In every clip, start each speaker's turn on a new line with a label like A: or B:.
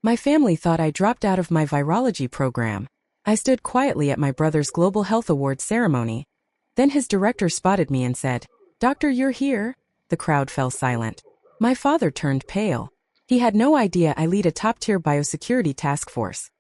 A: My family thought I dropped out of my virology program. I stood quietly at my brother's Global Health Awards ceremony. Then his director spotted me and said, "Doctor, you're here?" The crowd fell silent. My father turned pale. He had no idea I lead a top-tier biosecurity task force.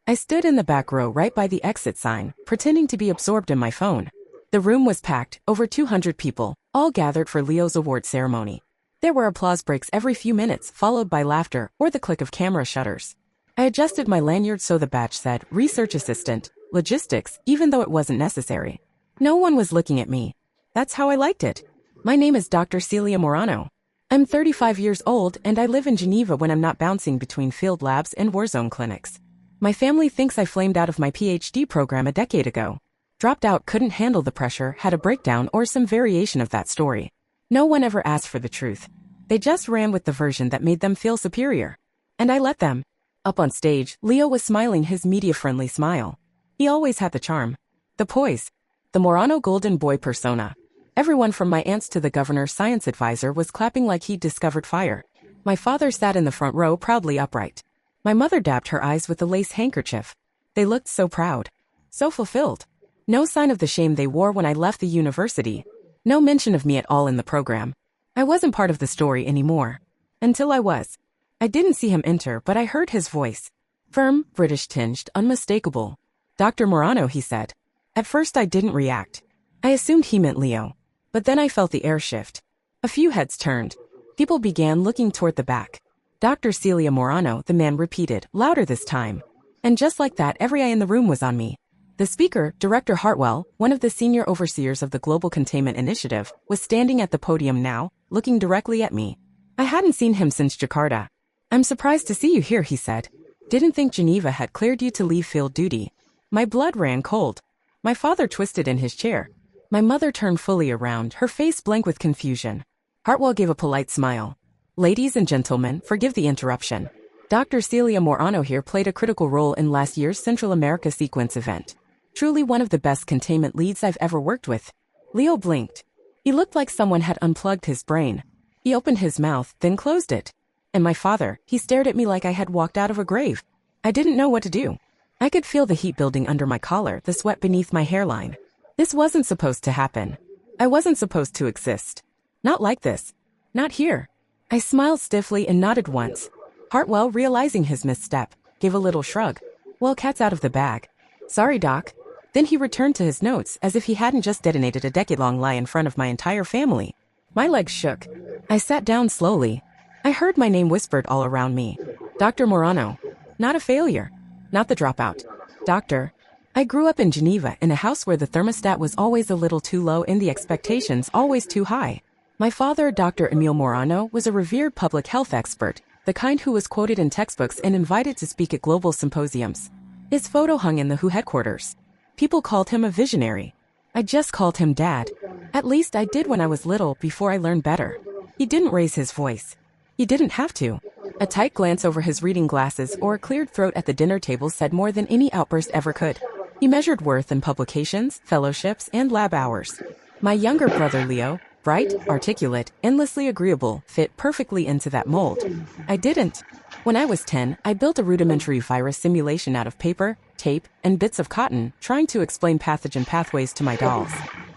A: I stood in the back row right by the exit sign, pretending to be absorbed in my phone. The room was packed, over 200 people, all gathered for Leo's award ceremony. There were applause breaks every few minutes, followed by laughter or the click of camera shutters. I adjusted my lanyard so the badge said Research Assistant, Logistics, even though it wasn't necessary. No one was looking at me. That's how I liked it. My name is Dr. Celia Morano. I'm 35 years old and I live in Geneva when I'm not bouncing between field labs and warzone clinics. My family thinks I flamed out of my PhD program a decade ago. Dropped out, couldn't handle the pressure, had a breakdown, or some variation of that story. No one ever asked for the truth. They just ran with the version that made them feel superior. And I let them. Up on stage, Leo was smiling his media-friendly smile. He always had the charm. The poise. The Morano golden boy persona. Everyone from my aunts to the governor's science advisor was clapping like he'd discovered fire. My father sat in the front row proudly upright. My mother dabbed her eyes with a lace handkerchief. They looked so proud. So fulfilled. No sign of the shame they wore when I left the university. No mention of me at all in the program. I wasn't part of the story anymore. Until I was. I didn't see him enter, but I heard his voice. Firm, British-tinged, unmistakable. "Dr. Morano," he said. At first I didn't react. I assumed he meant Leo. But then I felt the air shift. A few heads turned. People began looking toward the back. "Dr. Celia Morano," the man repeated, louder this time. And just like that, every eye in the room was on me. The speaker, Director Hartwell, one of the senior overseers of the Global Containment Initiative, was standing at the podium now, looking directly at me. I hadn't seen him since Jakarta. "I'm surprised to see you here," he said. "Didn't think Geneva had cleared you to leave field duty." My blood ran cold. My father twisted in his chair. My mother turned fully around, her face blank with confusion. Hartwell gave a polite smile. "Ladies and gentlemen, forgive the interruption. Dr. Celia Morano here played a critical role in last year's Central America sequence event. Truly one of the best containment leads I've ever worked with." Leo blinked. He looked like someone had unplugged his brain. He opened his mouth, then closed it. And my father, he stared at me like I had walked out of a grave. I didn't know what to do. I could feel the heat building under my collar, the sweat beneath my hairline. This wasn't supposed to happen. I wasn't supposed to exist. Not like this. Not here. I smiled stiffly and nodded once. Hartwell, realizing his misstep, gave a little shrug. "Well, cat's out of the bag. Sorry, Doc." Then he returned to his notes as if he hadn't just detonated a decade-long lie in front of my entire family. My legs shook. I sat down slowly. I heard my name whispered all around me. "Dr. Morano. Not a failure. Not the dropout. Doctor." I grew up in Geneva in a house where the thermostat was always a little too low and the expectations always too high. My father, Dr. Emil Morano, was a revered public health expert, the kind who was quoted in textbooks and invited to speak at global symposiums. His photo hung in the WHO headquarters. People called him a visionary. I just called him Dad. At least I did when I was little, before I learned better. He didn't raise his voice. He didn't have to. A tight glance over his reading glasses or a cleared throat at the dinner table said more than any outburst ever could. He measured worth in publications, fellowships, and lab hours. My younger brother Leo, bright, articulate, endlessly agreeable, fit perfectly into that mold. I didn't. When I was 10, I built a rudimentary virus simulation out of paper, tape, and bits of cotton, trying to explain pathogen pathways to my dolls.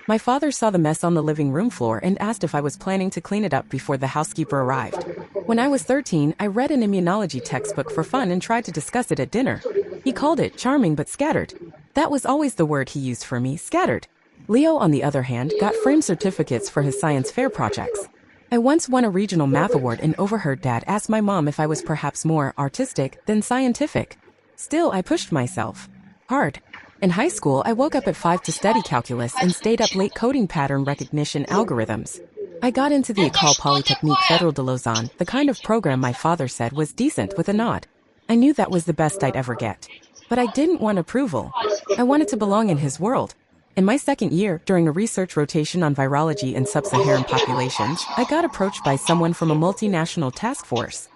A: My father saw the mess on the living room floor and asked if I was planning to clean it up before the housekeeper arrived. When I was 13, I read an immunology textbook for fun and tried to discuss it at dinner. He called it charming but scattered. That was always the word he used for me, scattered. Leo, on the other hand, got framed certificates for his science fair projects. I once won a regional math award and overheard Dad ask my mom if I was perhaps more artistic than scientific. Still, I pushed myself. Hard. In high school, I woke up at 5 to study calculus and stayed up late coding pattern recognition algorithms. I got into the École Polytechnique Federal de Lausanne, the kind of program my father said was decent, with a nod. I knew that was the best I'd ever get. But I didn't want approval. I wanted to belong in his world. In my second year, during a research rotation on virology in sub-Saharan populations, I got approached by someone from a multinational task force.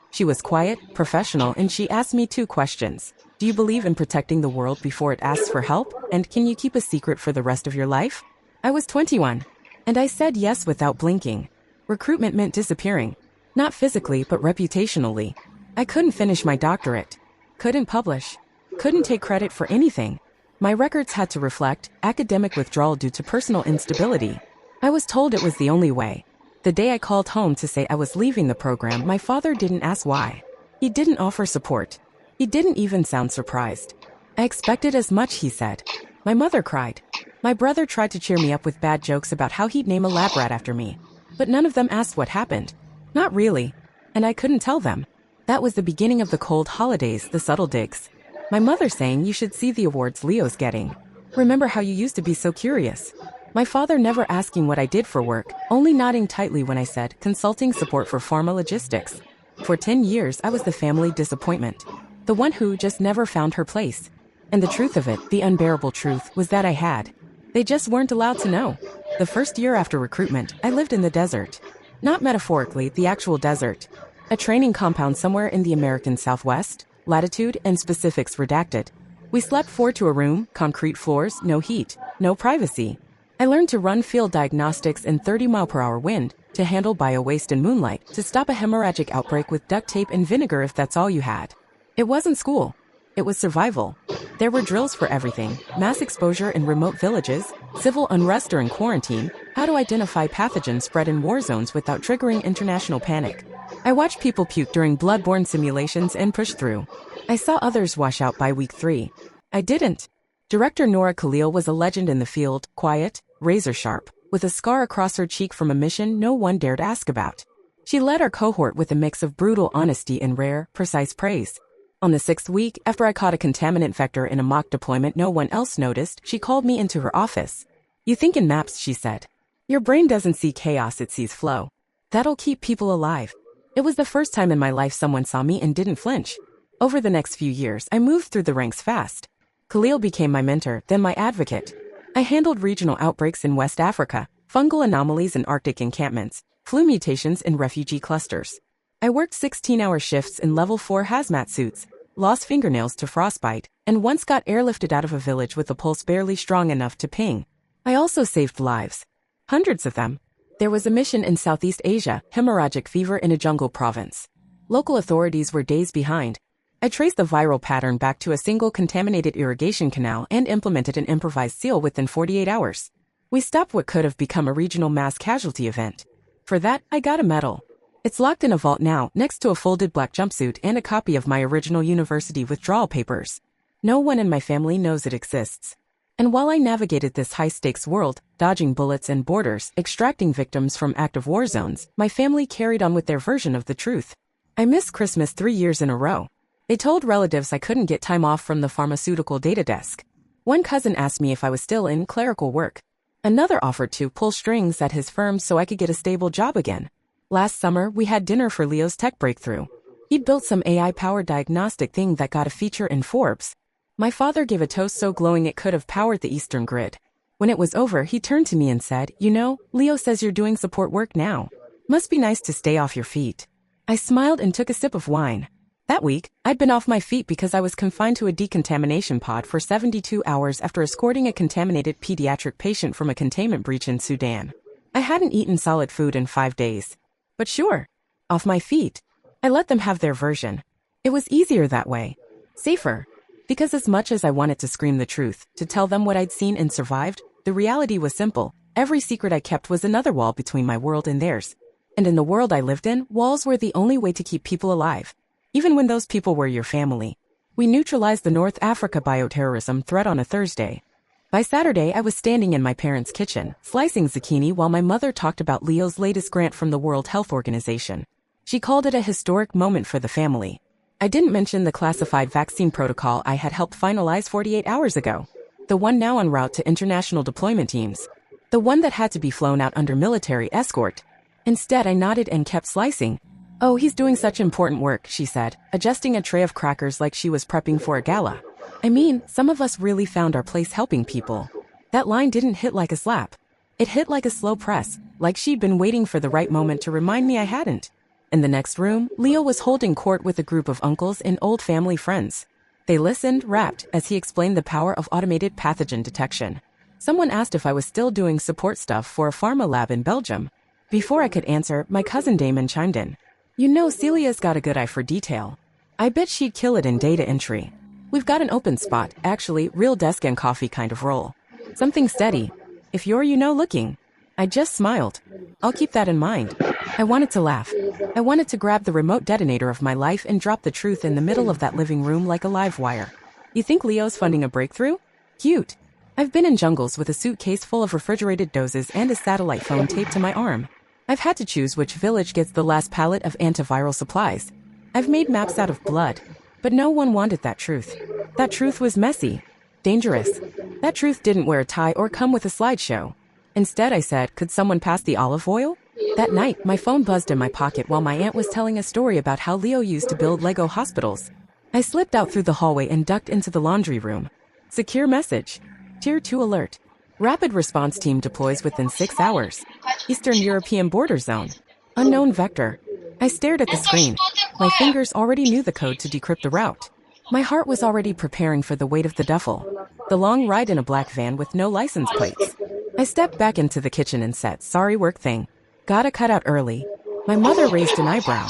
A: She was quiet, professional, and she asked me 2 questions. Do you believe in protecting the world before it asks for help? And can you keep a secret for the rest of your life? I was 21. And I said yes without blinking. Recruitment meant disappearing. Not physically, but reputationally. I couldn't finish my doctorate. Couldn't publish. Couldn't take credit for anything. My records had to reflect academic withdrawal due to personal instability. I was told it was the only way. The day I called home to say I was leaving the program, my father didn't ask why. He didn't offer support. He didn't even sound surprised. I expected as much, he said. My mother cried. My brother tried to cheer me up with bad jokes about how he'd name a lab rat after me. But none of them asked what happened. Not really. And I couldn't tell them. That was the beginning of the cold holidays, the subtle digs. My mother saying you should see the awards Leo's getting. Remember how you used to be so curious? My father never asking what I did for work, only nodding tightly when I said consulting support for pharma logistics. For 10 years I was the family disappointment. The one who just never found her place. And the truth of it, the unbearable truth, was that I had. They just weren't allowed to know. The first year after recruitment, I lived in the desert. Not metaphorically, the actual desert. A training compound somewhere in the American Southwest, latitude and specifics redacted. We slept 4 to a room, concrete floors, no heat, no privacy. I learned to run field diagnostics in 30-mile-per-hour wind, to handle bio-waste in moonlight, to stop a hemorrhagic outbreak with duct tape and vinegar if that's all you had. It wasn't school. It was survival. There were drills for everything: mass exposure in remote villages, civil unrest during quarantine, how to identify pathogens spread in war zones without triggering international panic. I watched people puke during bloodborne simulations and push through. I saw others wash out by week 3. I didn't. Director Nora Khalil was a legend in the field, quiet, razor sharp, with a scar across her cheek from a mission no one dared ask about. She led our cohort with a mix of brutal honesty and rare, precise praise. On the 6th week, after I caught a contaminant vector in a mock deployment no one else noticed, she called me into her office. "You think in maps," she said. "Your brain doesn't see chaos, it sees flow. That'll keep people alive." It was the first time in my life someone saw me and didn't flinch. Over the next few years, I moved through the ranks fast. Khalil became my mentor, then my advocate. I handled regional outbreaks in West Africa, fungal anomalies in Arctic encampments, flu mutations in refugee clusters. I worked 16-hour shifts in level 4 hazmat suits, lost fingernails to frostbite, and once got airlifted out of a village with a pulse barely strong enough to ping. I also saved lives. Hundreds of them. There was a mission in Southeast Asia, hemorrhagic fever in a jungle province. Local authorities were days behind. I traced the viral pattern back to a single contaminated irrigation canal and implemented an improvised seal within 48 hours. We stopped what could have become a regional mass casualty event. For that, I got a medal. It's locked in a vault now, next to a folded black jumpsuit and a copy of my original university withdrawal papers. No one in my family knows it exists. And while I navigated this high-stakes world, dodging bullets and borders, extracting victims from active war zones, my family carried on with their version of the truth. I missed Christmas 3 years in a row. They told relatives I couldn't get time off from the pharmaceutical data desk. One cousin asked me if I was still in clerical work. Another offered to pull strings at his firm so I could get a stable job again. Last summer, we had dinner for Leo's tech breakthrough. He'd built some AI-powered diagnostic thing that got a feature in Forbes. My father gave a toast so glowing it could have powered the Eastern grid. When it was over, he turned to me and said, "You know, Leo says you're doing support work now. Must be nice to stay off your feet." I smiled and took a sip of wine. That week, I'd been off my feet because I was confined to a decontamination pod for 72 hours after escorting a contaminated pediatric patient from a containment breach in Sudan. I hadn't eaten solid food in 5 days. But sure, off my feet. I let them have their version. It was easier that way. Safer. Because as much as I wanted to scream the truth, to tell them what I'd seen and survived, the reality was simple. Every secret I kept was another wall between my world and theirs. And in the world I lived in, walls were the only way to keep people alive. Even when those people were your family. We neutralized the North Africa bioterrorism threat on a Thursday. By Saturday, I was standing in my parents' kitchen, slicing zucchini while my mother talked about Leo's latest grant from the World Health Organization. She called it a historic moment for the family. I didn't mention the classified vaccine protocol I had helped finalize 48 hours ago. The one now en route to international deployment teams. The one that had to be flown out under military escort. Instead, I nodded and kept slicing. "Oh, he's doing such important work," she said, adjusting a tray of crackers like she was prepping for a gala. "I mean, some of us really found our place helping people." That line didn't hit like a slap. It hit like a slow press, like she'd been waiting for the right moment to remind me I hadn't. In the next room, Leo was holding court with a group of uncles and old family friends. They listened, rapt, as he explained the power of automated pathogen detection. Someone asked if I was still doing support stuff for a pharma lab in Belgium. Before I could answer, my cousin Damon chimed in. "You know, Celia's got a good eye for detail. I bet she'd kill it in data entry. We've got an open spot, actually, real desk and coffee kind of role. Something steady. If you're, looking. I just smiled. I'll keep that in mind. I wanted to laugh. I wanted to grab the remote detonator of my life and drop the truth in the middle of that living room like a live wire. You think Leo's funding a breakthrough? Cute. I've been in jungles with a suitcase full of refrigerated doses and a satellite phone taped to my arm. I've had to choose which village gets the last pallet of antiviral supplies. I've made maps out of blood, but no one wanted that truth. That truth was messy, dangerous. That truth didn't wear a tie or come with a slideshow. Instead, I said, could someone pass the olive oil? That night, my phone buzzed in my pocket while my aunt was telling a story about how Leo used to build Lego hospitals. I slipped out through the hallway and ducked into the laundry room. Secure message. Tier 2 alert. Rapid response team deploys within 6 hours. Eastern European border zone. Unknown vector. I stared at the screen. My fingers already knew the code to decrypt the route. My heart was already preparing for the weight of the duffel. The long ride in a black van with no license plates. I stepped back into the kitchen and said, sorry work thing. Gotta cut out early. My mother raised an eyebrow.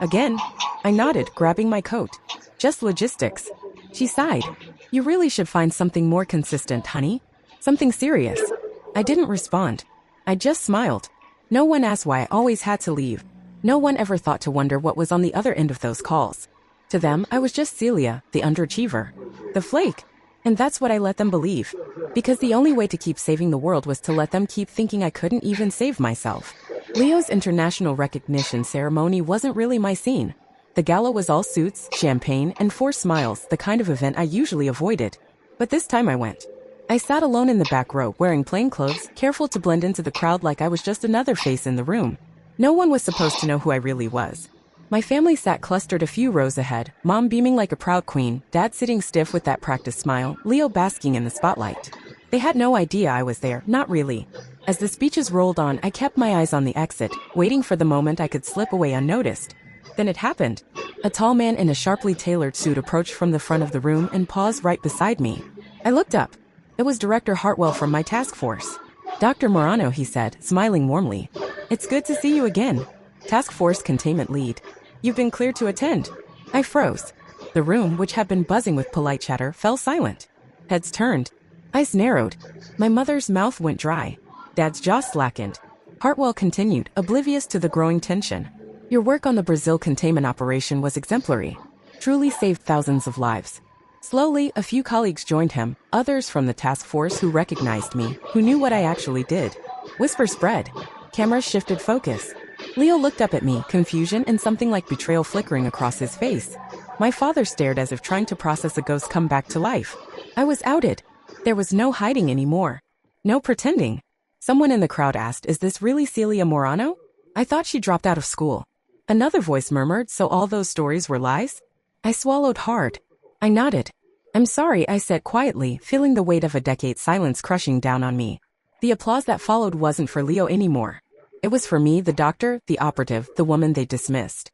A: Again? I nodded, grabbing my coat. Just logistics. She sighed. You really should find something more consistent, honey. Something serious. I didn't respond. I just smiled. No one asked why I always had to leave. No one ever thought to wonder what was on the other end of those calls. To them, I was just Celia, the underachiever. The flake. And that's what I let them believe. Because the only way to keep saving the world was to let them keep thinking I couldn't even save myself. Leo's international recognition ceremony wasn't really my scene. The gala was all suits, champagne, and forced smiles, the kind of event I usually avoided. But this time I went. I sat alone in the back row, wearing plain clothes, careful to blend into the crowd like I was just another face in the room. No one was supposed to know who I really was. My family sat clustered a few rows ahead, Mom beaming like a proud queen, Dad sitting stiff with that practiced smile, Leo basking in the spotlight. They had no idea I was there, not really. As the speeches rolled on, I kept my eyes on the exit, waiting for the moment I could slip away unnoticed. Then it happened. A tall man in a sharply tailored suit approached from the front of the room and paused right beside me. I looked up. It was Director Hartwell from my task force. Dr. Morano, he said, smiling warmly. It's good to see you again. Task Force Containment Lead. You've been cleared to attend. I froze. The room, which had been buzzing with polite chatter, fell silent. Heads turned. Eyes narrowed. My mother's mouth went dry. Dad's jaw slackened. Hartwell continued, oblivious to the growing tension. Your work on the Brazil containment operation was exemplary. Truly saved thousands of lives. Slowly, a few colleagues joined him, others from the task force who recognized me, who knew what I actually did. Whisper spread. Cameras shifted focus. Leo looked up at me, confusion and something like betrayal flickering across his face. My father stared as if trying to process a ghost come back to life. I was outed. There was no hiding anymore. No pretending. Someone in the crowd asked, is this really Celia Morano? I thought she dropped out of school. Another voice murmured, so all those stories were lies? I swallowed hard. I nodded. I'm sorry, I said quietly, feeling the weight of a decade's silence crushing down on me. The applause that followed wasn't for Leo anymore. It was for me, the doctor, the operative, the woman they dismissed.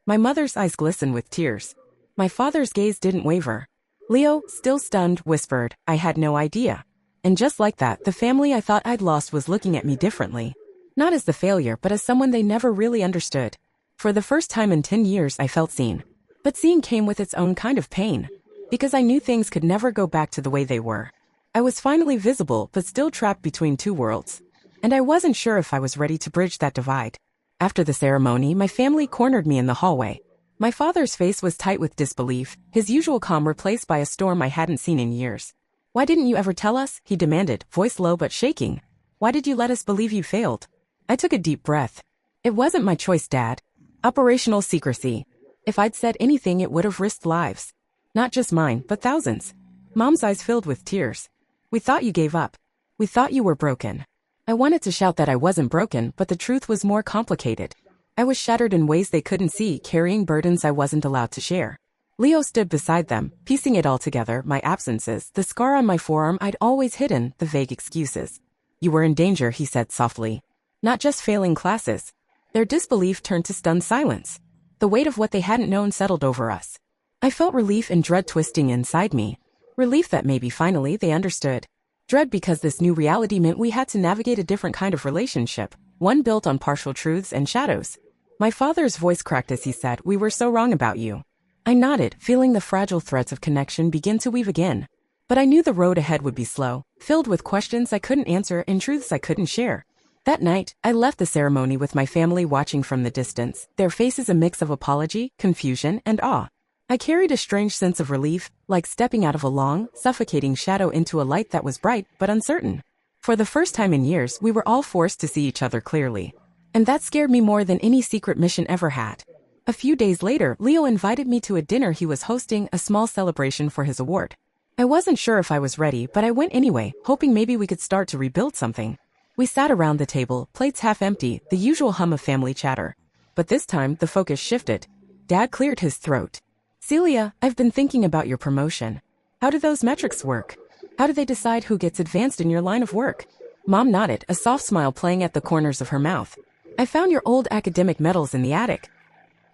A: My mother's eyes glistened with tears. My father's gaze didn't waver. Leo, still stunned, whispered, I had no idea. And just like that, the family I thought I'd lost was looking at me differently. Not as the failure, but as someone they never really understood. For the first time in 10 years, I felt seen. But seeing came with its own kind of pain. Because I knew things could never go back to the way they were. I was finally visible, but still trapped between two worlds. And I wasn't sure if I was ready to bridge that divide. After the ceremony, my family cornered me in the hallway. My father's face was tight with disbelief, his usual calm replaced by a storm I hadn't seen in years. Why didn't you ever tell us? He demanded, voice low but shaking. Why did you let us believe you failed? I took a deep breath. It wasn't my choice, Dad. Operational secrecy. If I'd said anything, it would have risked lives. Not just mine, but thousands. Mom's eyes filled with tears. We thought you gave up. We thought you were broken. I wanted to shout that I wasn't broken, but the truth was more complicated. I was shattered in ways they couldn't see, carrying burdens I wasn't allowed to share. Leo stood beside them, piecing it all together, my absences, the scar on my forearm I'd always hidden, the vague excuses. You were in danger, he said softly. Not just failing classes. Their disbelief turned to stunned silence. The weight of what they hadn't known settled over us. I felt relief and dread twisting inside me. Relief that maybe finally they understood. Dread because this new reality meant we had to navigate a different kind of relationship, one built on partial truths and shadows. My father's voice cracked as he said, we were so wrong about you. I nodded, feeling the fragile threads of connection begin to weave again. But I knew the road ahead would be slow, filled with questions I couldn't answer and truths I couldn't share. That night, I left the ceremony with my family watching from the distance, their faces a mix of apology, confusion, and awe. I carried a strange sense of relief, like stepping out of a long, suffocating shadow into a light that was bright but uncertain. For the first time in years, we were all forced to see each other clearly. And that scared me more than any secret mission ever had. A few days later, Leo invited me to a dinner he was hosting, a small celebration for his award. I wasn't sure if I was ready, but I went anyway, hoping maybe we could start to rebuild something. We sat around the table, plates half empty, the usual hum of family chatter. But this time, the focus shifted. Dad cleared his throat. Celia, I've been thinking about your promotion. How do those metrics work? How do they decide who gets advanced in your line of work? Mom nodded, a soft smile playing at the corners of her mouth. I found your old academic medals in the attic.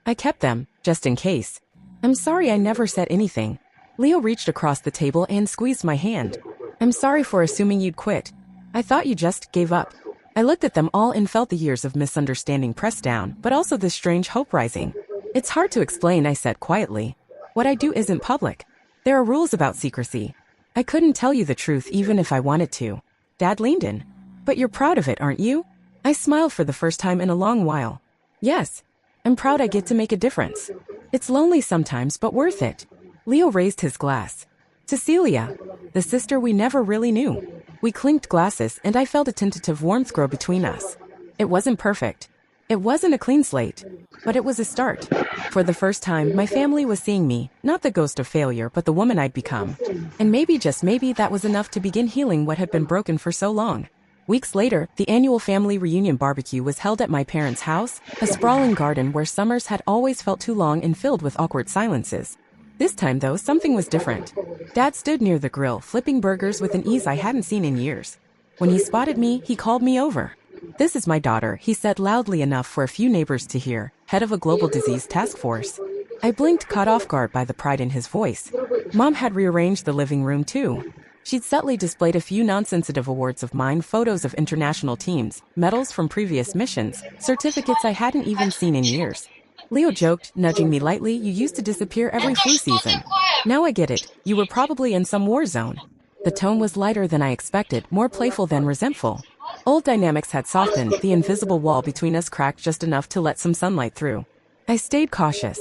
A: I kept them, just in case. I'm sorry I never said anything. Leo reached across the table and squeezed my hand. I'm sorry for assuming you'd quit. I thought you just gave up. I looked at them all and felt the years of misunderstanding pressed down, but also this strange hope rising. It's hard to explain, I said quietly. What I do isn't public. There are rules about secrecy. I couldn't tell you the truth even if I wanted to. Dad leaned in. But you're proud of it, aren't you? I smiled for the first time in a long while. Yes. I'm proud I get to make a difference. It's lonely sometimes, but worth it. Leo raised his glass. To Celia, the sister we never really knew. We clinked glasses and I felt a tentative warmth grow between us. It wasn't perfect. It wasn't a clean slate, but it was a start. For the first time, my family was seeing me, not the ghost of failure, but the woman I'd become. And maybe, just maybe, that was enough to begin healing what had been broken for so long. Weeks later, the annual family reunion barbecue was held at my parents' house, a sprawling garden where summers had always felt too long and filled with awkward silences. This time, though, something was different. Dad stood near the grill, flipping burgers with an ease I hadn't seen in years. When he spotted me, he called me over. This is my daughter, he said loudly enough for a few neighbors to hear, head of a global disease task force. I blinked, caught off guard by the pride in his voice. Mom had rearranged the living room, too. She'd subtly displayed a few non-sensitive awards of mine, photos of international teams, medals from previous missions, certificates I hadn't even seen in years. Leo joked, nudging me lightly, you used to disappear every flu season. Now I get it, you were probably in some war zone. The tone was lighter than I expected, more playful than resentful. Old dynamics had softened, the invisible wall between us cracked just enough to let some sunlight through. I stayed cautious.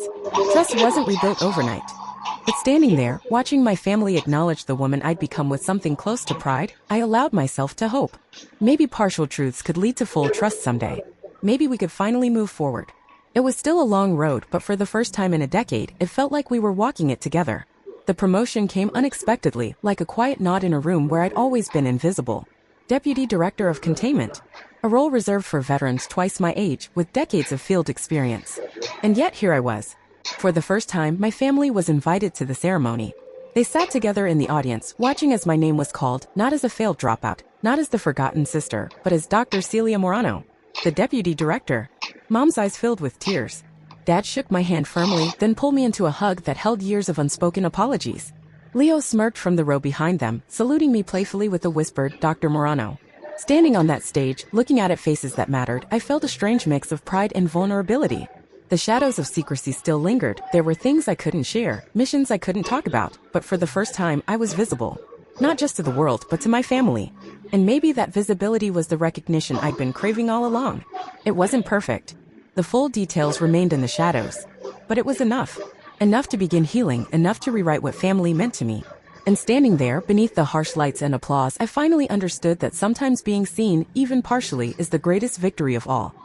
A: Trust wasn't rebuilt overnight. But standing there, watching my family acknowledge the woman I'd become with something close to pride, I allowed myself to hope. Maybe partial truths could lead to full trust someday. Maybe we could finally move forward. It was still a long road, but for the first time in a decade, it felt like we were walking it together. The promotion came unexpectedly, like a quiet nod in a room where I'd always been invisible. Deputy Director of Containment, a role reserved for veterans twice my age with decades of field experience. And yet here I was. For the first time, my family was invited to the ceremony. They sat together in the audience, watching as my name was called, not as a failed dropout, not as the forgotten sister, but as Dr. Celia Morano, the Deputy Director. Mom's eyes filled with tears. Dad shook my hand firmly, then pulled me into a hug that held years of unspoken apologies. Leo smirked from the row behind them, saluting me playfully with a whispered, Dr. Morano. Standing on that stage, looking out at faces that mattered, I felt a strange mix of pride and vulnerability. The shadows of secrecy still lingered. There were things I couldn't share, missions I couldn't talk about, but for the first time, I was visible. Not just to the world, but to my family. And maybe that visibility was the recognition I'd been craving all along. It wasn't perfect. The full details remained in the shadows. But it was enough. Enough to begin healing, enough to rewrite what family meant to me. And standing there, beneath the harsh lights and applause, I finally understood that sometimes being seen, even partially, is the greatest victory of all.